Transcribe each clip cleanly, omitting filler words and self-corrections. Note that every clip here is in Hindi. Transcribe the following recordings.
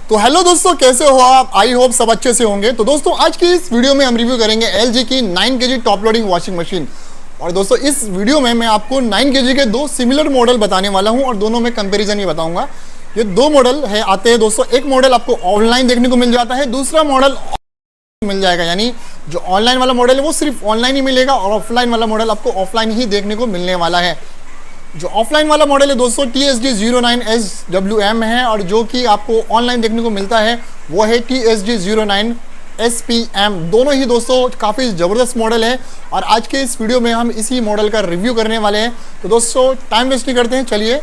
तो हेलो दोस्तों, कैसे हो आप? आई होप सब अच्छे से होंगे। तो दोस्तों आज की इस वीडियो में हम रिव्यू करेंगे LG की 9 kg top loading washing machine. और दोस्तों इस वीडियो में मैं आपको 9 kg के दो सिमिलर मॉडल बताने वाला हूं और दोनों में कंपैरिजन ही बताऊंगा। ये दो मॉडल है आते हैं दोस्तों, एक मॉडल आपको ऑनलाइन देखने को मिल जाता है, दूसरा मॉडल मिल जाएगा। यानी जो ऑनलाइन वाला मॉडल है वो सिर्फ ऑनलाइन ही मिलेगा और ऑफलाइन वाला मॉडल आपको ऑफलाइन ही देखने को मिलने वाला है। जो ऑफलाइन वाला मॉडल है दोस्तों TSG09SWM है और जो कि आपको ऑनलाइन देखने को मिलता है वो है TSG09SPM। दोनों ही दोस्तों काफ़ी ज़बरदस्त मॉडल है और आज के इस वीडियो में हम इसी मॉडल का रिव्यू करने वाले हैं। तो दोस्तों टाइम वेस्ट नहीं करते हैं, चलिए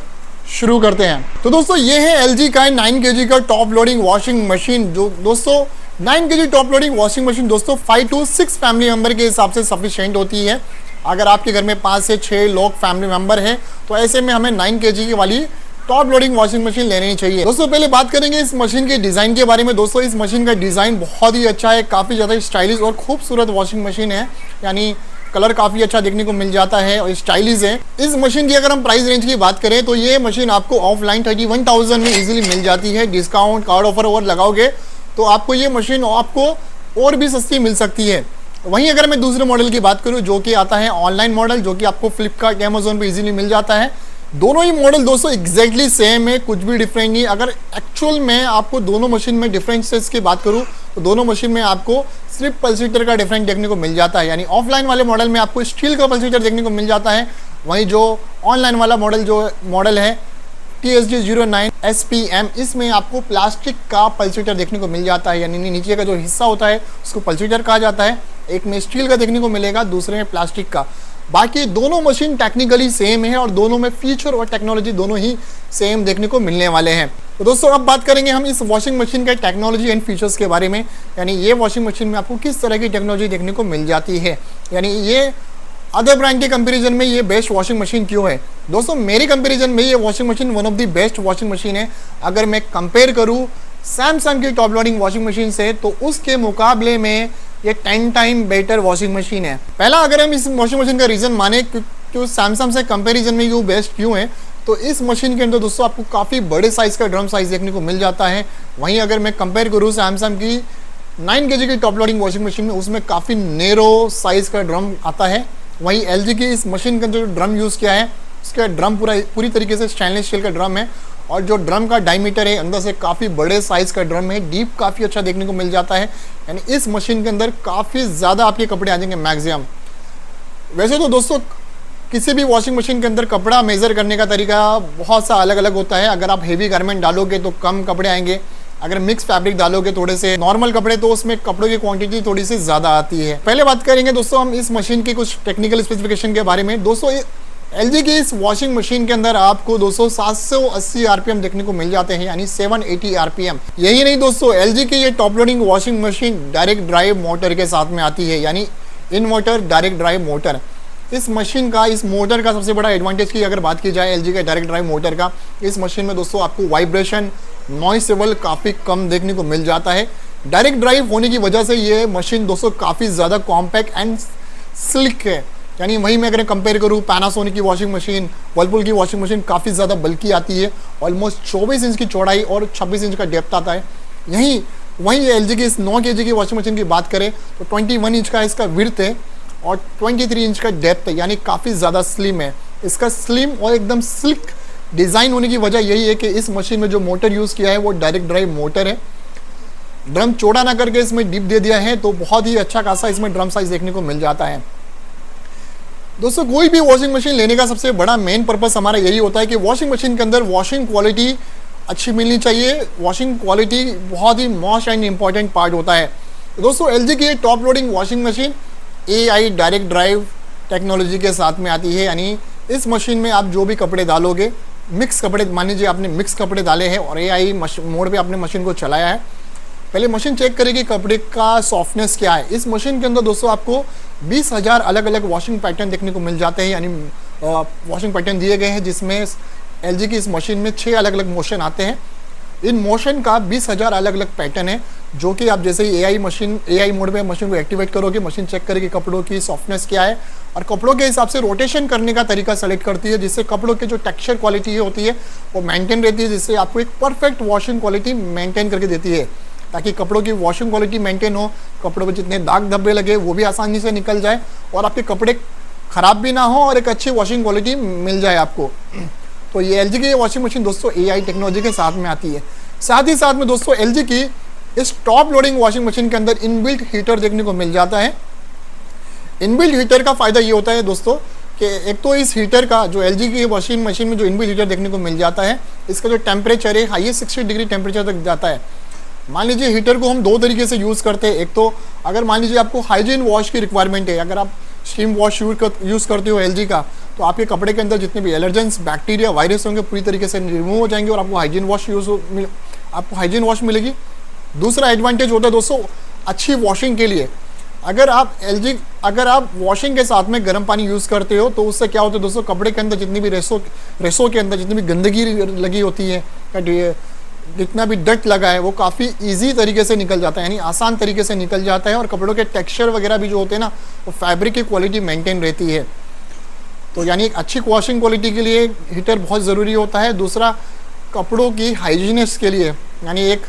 शुरू करते हैं। तो दोस्तों ये है LG का 9 kg का टॉप लोडिंग वॉशिंग मशीन। जो दोस्तों 9 kg top loading washing machine दोस्तों 5 to 6 फैमिली मेंबर के हिसाब से सफिशिएंट होती है। अगर आपके घर में 5 से 6 लोग फैमिली मेंबर हैं तो ऐसे में हमें 9 kg की वाली टॉप लोडिंग वॉशिंग मशीन लेनी चाहिए। दोस्तों पहले बात करेंगे इस मशीन के डिज़ाइन के बारे में। दोस्तों इस मशीन का डिज़ाइन बहुत ही अच्छा है, काफ़ी ज़्यादा स्टाइलिश और खूबसूरत वॉशिंग मशीन है। यानी कलर काफ़ी अच्छा देखने को मिल जाता है और स्टाइलिश है। इस मशीन की अगर हम प्राइस रेंज की बात करें तो ये मशीन आपको ऑफलाइन 31,000 में इजीली मिल जाती है। डिस्काउंट कार्ड ऑफर और लगाओगे तो आपको ये मशीन आपको और भी सस्ती मिल सकती है। वहीं अगर मैं दूसरे मॉडल की बात करूं जो कि आता है ऑनलाइन मॉडल, जो कि आपको फ्लिपकार्ट अमेजोन पे इजीली मिल जाता है। दोनों ही मॉडल दोस्तों एग्जैक्टली सेम है, कुछ भी डिफरेंट नहीं। अगर एक्चुअल में आपको दोनों मशीन में डिफरेंसेस की बात करूं तो दोनों मशीन में आपको सिर्फ पल्सीटर का डिफरेंट देखने को मिल जाता है। यानी ऑफलाइन वाले मॉडल में आपको स्टील का पल्सीटर देखने को मिल जाता है, वहीं जो ऑनलाइन वाला मॉडल है TSG09SPM इसमें आपको प्लास्टिक का पल्सीटर देखने को मिल जाता है। यानी नीचे का जो हिस्सा होता है उसको पल्सीटर कहा जाता है। एक में स्टील का देखने को मिलेगा, दूसरे में प्लास्टिक का। बाकी दोनों मशीन टेक्निकली सेम है और दोनों में फीचर और टेक्नोलॉजी दोनों ही सेम देखने को मिलने वाले हैं। तो दोस्तों अब बात करेंगे हम इस वॉशिंग मशीन के टेक्नोलॉजी एंड फीचर्स के बारे में। यानी ये वॉशिंग मशीन में आपको किस तरह की टेक्नोलॉजी देखने को मिल जाती है, यानी ये अदर ब्रांड के कंपैरिजन में ये बेस्ट वॉशिंग मशीन क्यों है। दोस्तों मेरे कंपैरिजन में ये washing machine one of the best washing machine है। अगर मैं कंपेयर करूँ सैमसंग की टॉप लोडिंग वॉशिंग मशीन से तो उसके मुकाबले में ये 10 टाइम बेटर वॉशिंग मशीन है। पहला अगर हम इस वॉशिंग मशीन का रीज़न माने क्यों सैमसंग से कंपैरिजन में ये बेस्ट क्यों है, तो इस मशीन के अंदर दोस्तों आपको काफ़ी बड़े साइज़ का ड्रम साइज़ देखने को मिल जाता है। वहीं अगर मैं कंपेयर करूँ सैमसंग की 9 kg की टॉप लोडिंग वॉशिंग मशीन में, उसमें काफ़ी नैरो साइज़ का ड्रम आता है। वहीं LG की इस मशीन का जो ड्रम यूज़ किया है उसका ड्रम पूरी तरीके से स्टेनलेस स्टील का ड्रम है और जो ड्रम का डायमीटर है अंदर से काफ़ी बड़े साइज़ का ड्रम है, डीप काफ़ी अच्छा देखने को मिल जाता है। यानी इस मशीन के अंदर काफ़ी ज़्यादा आपके कपड़े आ जाएंगे मैक्सिमम। वैसे तो दोस्तों किसी भी वॉशिंग मशीन के अंदर कपड़ा मेज़र करने का तरीका बहुत सा अलग अलग होता है। अगर आप हेवी गारमेंट डालोगे तो कम कपड़े आएंगे, अगर मिक्स फैब्रिक डालोगे थोड़े से नॉर्मल कपड़े तो उसमें कपड़ों की क्वांटिटी थोड़ी सी ज़्यादा आती है। पहले बात करेंगे दोस्तों हम इस मशीन की कुछ टेक्निकल स्पेसिफिकेशन के बारे में। दोस्तों LG की इस वॉशिंग मशीन के अंदर आपको दोस्तों 780 RPM देखने को मिल जाते हैं, यानी 780 RPM। यही नहीं दोस्तों, LG की ये top loading washing machine direct drive motor के साथ में आती है, यानी इन्वर्टर डायरेक्ट ड्राइव मोटर। इस मशीन का, इस मोटर का सबसे बड़ा एडवांटेज की अगर बात की जाए LG के डायरेक्ट ड्राइव मोटर का, इस मशीन में दोस्तों आपको वाइब्रेशन, नॉइस लेवल काफ़ी कम देखने को मिल जाता है। डायरेक्ट ड्राइव होने की वजह से ये मशीन दोस्तों काफ़ी ज़्यादा कॉम्पैक्ट एंड स्लिक है। यानी वहीं मैं अगर कंपेयर करूँ पैनासोनिक की वॉशिंग मशीन, वर्लपूल की वॉशिंग मशीन काफ़ी ज़्यादा बल्की आती है, ऑलमोस्ट 24 इंच की चौड़ाई और 26 इंच का डेप्थ आता है। वहीं LG की इस 9 kg की वॉशिंग मशीन की बात करें तो 21 इंच का इसका विड्थ है और 23 इंच का डेप्थ है, यानी काफ़ी ज़्यादा स्लिम है। इसका स्लिम और एकदम स्लिक डिज़ाइन होने की वजह यही है कि इस मशीन में जो मोटर यूज़ किया है वो डायरेक्ट ड्राइव मोटर है। ड्रम चौड़ा ना करके इसमें डीप दे दिया है तो बहुत ही अच्छा खासा इसमें ड्रम साइज देखने को मिल जाता है। दोस्तों कोई भी वॉशिंग मशीन लेने का सबसे बड़ा मेन पर्पस हमारा यही होता है कि वॉशिंग मशीन के अंदर वॉशिंग क्वालिटी अच्छी मिलनी चाहिए। वॉशिंग क्वालिटी बहुत ही मोस्ट एंड इम्पॉर्टेंट पार्ट होता है। तो दोस्तों LG की top loading washing machine AI direct drive technology के साथ में आती है। यानी इस मशीन में आप जो भी कपड़े डालोगे, मिक्स कपड़े, मान लीजिए आपने मिक्स कपड़े डाले हैं और AI मोड पे आपने मशीन को चलाया है, पहले मशीन चेक करेगी कपड़े का सॉफ्टनेस क्या है। इस मशीन के अंदर दोस्तों आपको 20,000 अलग अलग वॉशिंग पैटर्न देखने को मिल जाते हैं। यानी वॉशिंग पैटर्न दिए गए हैं जिसमें LG की इस मशीन में 6 अलग अलग मोशन आते हैं। इन मोशन का 20,000 अलग अलग पैटर्न है जो कि आप जैसे ही एआई मोड में मशीन को एक्टिवेट करोगे, मशीन चेक करेगी कपड़ों की सॉफ्टनेस क्या है और कपड़ों के हिसाब से रोटेशन करने का तरीका सेलेक्ट करती है, जिससे कपड़ों की जो टेक्सचर क्वालिटी होती है वो मेंटेन रहती है, जिससे आपको एक परफेक्ट वॉशिंग क्वालिटी मेंटेन करके देती है, ताकि कपड़ों की वॉशिंग क्वालिटी मेंटेन हो, कपड़ों पर जितने दाग धब्बे लगे वो भी आसानी से निकल जाए और आपके कपड़े ख़राब भी ना हो और एक अच्छी वॉशिंग क्वालिटी मिल जाए आपको। तो ये एलजी की वॉशिंग मशीन दोस्तों एआई टेक्नोलॉजी के साथ में आती है। साथ ही साथ में दोस्तों एलजी की इस टॉप लोडिंग वॉशिंग मशीन के अंदर इनबिल्ट हीटर देखने को मिल जाता है। इनबिल्ट हीटर का फ़ायदा ये होता है दोस्तों कि एक तो इस हीटर का जो एलजी की वॉशिंग मशीन में जो इनबिल्ट हीटर देखने को मिल जाता है, इसका जो टेम्परेचर है हाईएस्ट 60 डिग्री टेम्परेचर तक जाता है। मान लीजिए हीटर को हम दो तरीके से यूज़ करते हैं। एक तो अगर मान लीजिए आपको हाइजीन वॉश की रिक्वायरमेंट है, अगर आप स्टीम वॉश यूज़ करते हो एलजी का, तो आपके कपड़े के अंदर जितने भी एलर्जेंस, बैक्टीरिया, वायरस होंगे पूरी तरीके से रिमूव हो जाएंगे और आपको हाइजीन वॉश मिलेगी। दूसरा एडवांटेज होता है दोस्तों अच्छी वॉशिंग के लिए, अगर आप वॉशिंग के साथ में गर्म पानी यूज़ करते हो तो उससे क्या होता है दोस्तों, कपड़े के अंदर जितनी भी रेसों के अंदर जितनी भी गंदगी लगी होती है, जितना भी डट लगा है वो काफ़ी इजी तरीके से निकल जाता है, यानी आसान तरीके से निकल जाता है और कपड़ों के टेक्सचर वगैरह भी जो होते हैं ना वो फैब्रिक की क्वालिटी मेंटेन रहती है। तो यानी एक अच्छी वॉशिंग क्वालिटी के लिए हीटर बहुत ज़रूरी होता है। दूसरा कपड़ों की हाइजीनेस के लिए, यानी एक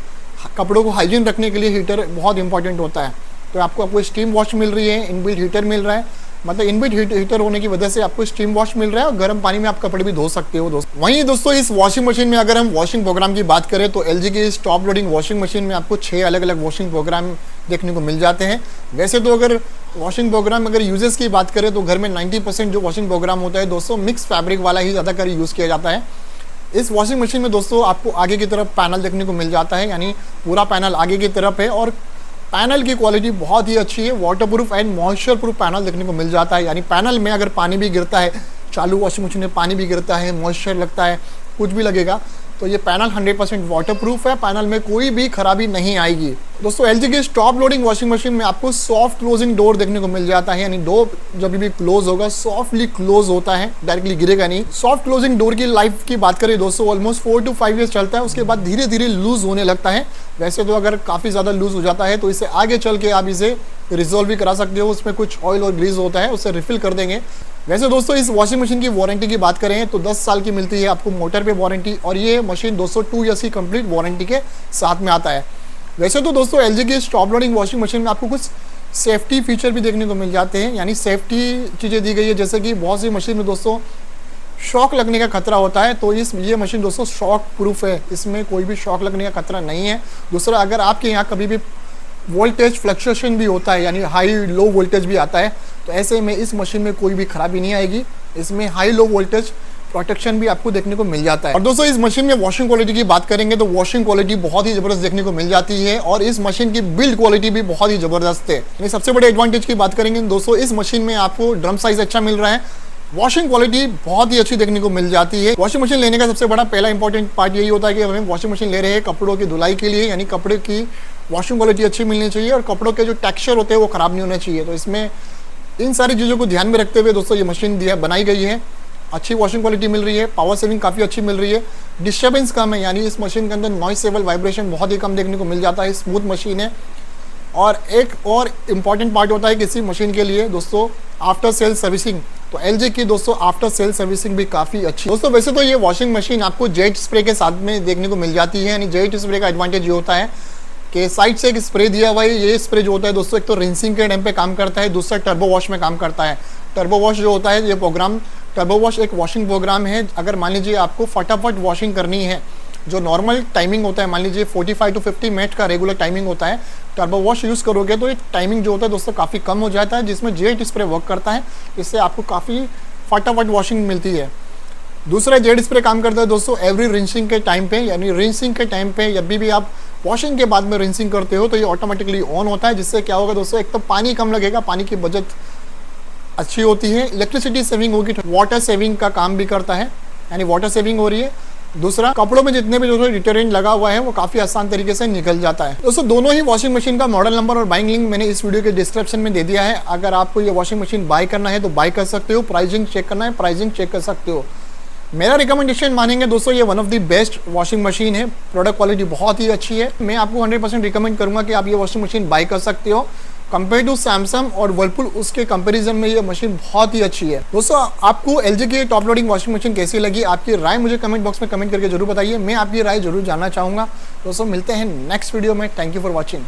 कपड़ों को हाइजीन रखने के लिए हीटर बहुत इंपॉर्टेंट होता है। तो आपको स्टीम वॉश मिल रही है, इनबिल्ट हीटर मिल रहा है, मतलब इनबिल्ट हीटर होने की वजह से आपको स्टीम वॉश मिल रहा है और गर्म पानी में आप कपड़े भी धो सकते हो दोस्तों। वहीं दोस्तों इस वॉशिंग मशीन में अगर हम वॉशिंग प्रोग्राम की बात करें तो एलजी की इस टॉप लोडिंग वॉशिंग मशीन में आपको 6 अलग अलग वॉशिंग प्रोग्राम देखने को मिल जाते हैं। वैसे तो अगर वॉशिंग प्रोग्राम अगर यूजेस की बात करें तो घर में 90% जो वॉशिंग प्रोग्राम होता है दोस्तों मिक्स फैब्रिक वाला ही ज़्यादातर यूज़ किया जाता है। इस वॉशिंग मशीन में दोस्तों आपको आगे की तरफ पैनल देखने को मिल जाता है, यानी पूरा पैनल आगे की तरफ है और पैनल की क्वालिटी बहुत ही अच्छी है। Waterproof and moisture proof panel देखने को मिल जाता है, यानी पैनल में अगर पानी भी गिरता है, चालू वॉशिंग मशीन में पानी भी गिरता है, मॉइस्चर लगता है, कुछ भी लगेगा तो ये पैनल 100% वाटरप्रूफ है, पैनल में कोई भी खराबी नहीं आएगी। दोस्तों एलजी की टॉप लोडिंग वॉशिंग मशीन में आपको सॉफ्ट क्लोजिंग डोर देखने को मिल जाता है, यानी डोर जब भी क्लोज होगा सॉफ्टली क्लोज होता है, डायरेक्टली गिरेगा नहीं। सॉफ्ट क्लोजिंग डोर की लाइफ की बात करें दोस्तों ऑलमोस्ट 4 to 5 ईयर्स चलता है, उसके बाद धीरे धीरे लूज होने लगता है। वैसे तो अगर काफ़ी ज़्यादा लूज हो जाता है तो इसे आगे चल के आप इसे रिजॉल्व भी करा सकते हो, उसमें कुछ ऑयल और ग्रीस होता है उससे रिफिल कर देंगे। वैसे दोस्तों इस वॉशिंग मशीन की वारंटी की बात करें तो 10 साल की मिलती है आपको मोटर पे वारंटी और ये मशीन दोस्तों 2 ईयर्स की कंप्लीट वारंटी के साथ में आता है। वैसे तो दोस्तों एलजी की टॉप लोडिंग वॉशिंग मशीन में आपको कुछ सेफ्टी फीचर भी देखने को मिल जाते हैं, यानी सेफ्टी चीज़ें दी गई है, जैसे कि बहुत सी मशीन में दोस्तों शॉक लगने का खतरा होता है, तो ये मशीन दोस्तों शॉक प्रूफ है, इसमें कोई भी शॉक लगने का खतरा नहीं है। दूसरा अगर आपके यहाँ कभी भी वोल्टेज फ्लक्चुएशन भी होता है, यानी हाई लो वोल्टेज भी आता है, तो ऐसे में इस मशीन में कोई भी खराबी नहीं आएगी, इसमें हाई लो वोल्टेज प्रोटेक्शन भी आपको देखने को मिल जाता है। और दोस्तों इस मशीन में वॉशिंग क्वालिटी की बात करेंगे तो वॉशिंग क्वालिटी बहुत ही ज़बरदस्त देखने को मिल जाती है और इस मशीन की बिल्ड क्वालिटी भी बहुत ही ज़बरदस्त है। यानी सबसे बड़े एडवांटेज की बात करेंगे दोस्तों इस मशीन में आपको ड्रम साइज अच्छा मिल रहा है, वॉशिंग क्वालिटी बहुत ही अच्छी देखने को मिल जाती है। वॉशिंग मशीन लेने का सबसे बड़ा पहला इंपॉर्टेंट पार्ट यही होता है कि हमें वॉशिंग मशीन ले रहे हैं कपड़ों की धुलाई के लिए, यानी कपड़े की वॉशिंग क्वालिटी अच्छी मिलनी चाहिए और कपड़ों के जो टेक्सचर होते हैं वो ख़राब नहीं होने चाहिए। तो इसमें इन सारी चीज़ों को ध्यान में रखते हुए दोस्तों ये मशीन बनाई गई है। अच्छी वॉशिंग क्वालिटी मिल रही है, पावर सेविंग काफ़ी अच्छी मिल रही है, डिस्टर्बेंस कम है, यानी इस मशीन के अंदर नॉइस लेवल वाइब्रेशन बहुत ही कम देखने को मिल जाता है, स्मूथ मशीन है। और एक और इम्पॉर्टेंट पार्ट होता है किसी मशीन के लिए दोस्तों आफ्टर सेल सर्विसिंग, तो एलजी की दोस्तों आफ्टर सेल सर्विसिंग भी काफ़ी अच्छी दोस्तों। वैसे तो ये वॉशिंग मशीन आपको जेट स्प्रे के साथ में देखने को मिल जाती है, यानी जेट स्प्रे का एडवांटेज ये होता है कि साइड से एक स्प्रे दिया हुआ है। ये स्प्रे जो होता है दोस्तों एक तो रिंसिंग के टाइम पे काम करता है, दूसरा टर्बो वॉश में काम करता है। टर्बो वॉश जो होता है ये प्रोग्राम, टर्बो वॉश एक वॉशिंग प्रोग्राम है, अगर मान लीजिए आपको फटाफट वॉशिंग करनी है, जो नॉर्मल टाइमिंग होता है मान लीजिए 45 to 50 मिनट का रेगुलर टाइमिंग होता है, टर्बो वॉश यूज़ करोगे तो ये टाइमिंग जो होता है दोस्तों काफ़ी कम हो जाता है, जिसमें जेट स्प्रे वर्क करता है, इससे आपको काफ़ी फटाफट वॉशिंग मिलती है। दूसरा जेट स्प्रे काम करता है दोस्तों एवरी रिंसिंग के टाइम पे, यानी रिंसिंग के टाइम पे जब भी आप वॉशिंग के बाद में रिंसिंग करते हो तो ये ऑटोमेटिकली ऑन होता है, जिससे क्या होगा दोस्तों एक तो पानी कम लगेगा, पानी की बचत अच्छी होती है, इलेक्ट्रिसिटी सेविंग होगी, वाटर सेविंग का काम भी करता है, यानी वाटर सेविंग हो रही है। दूसरा कपड़ों में जितने भी जो डिटर्जेंट लगा हुआ है वो काफ़ी आसान तरीके से निकल जाता है। दोस्तों दोनों ही वॉशिंग मशीन का मॉडल नंबर और बाइंग लिंक मैंने इस वीडियो के डिस्क्रिप्शन में दे दिया है, अगर आपको ये वॉशिंग मशीन बाय करना है तो बाय कर सकते हो, प्राइसिंग चेक करना है प्राइसिंग चेक कर सकते हो। मेरा रिकमेंडेशन मानेंगे दोस्तों, ये one of the best washing machine है। प्रोडक्ट क्वालिटी बहुत ही अच्छी है। मैं आपको 100% रिकमेंड करूंगा कि आप ये वॉशिंग मशीन बाय कर सकते हो। कंपेयर टू सैमसंग और वर्लपूल, उसके कंपैरिजन में ये मशीन बहुत ही अच्छी है। दोस्तों आपको एलजी की टॉप लोडिंग वॉशिंग मशीन कैसी लगी, आपकी राय मुझे कमेंट बॉक्स में कमेंट करके जरूर बताइए। मैं आपकी राय जरूर जानना चाहूँगा। दोस्तों मिलते हैं नेक्स्ट वीडियो में। Thank you for watching.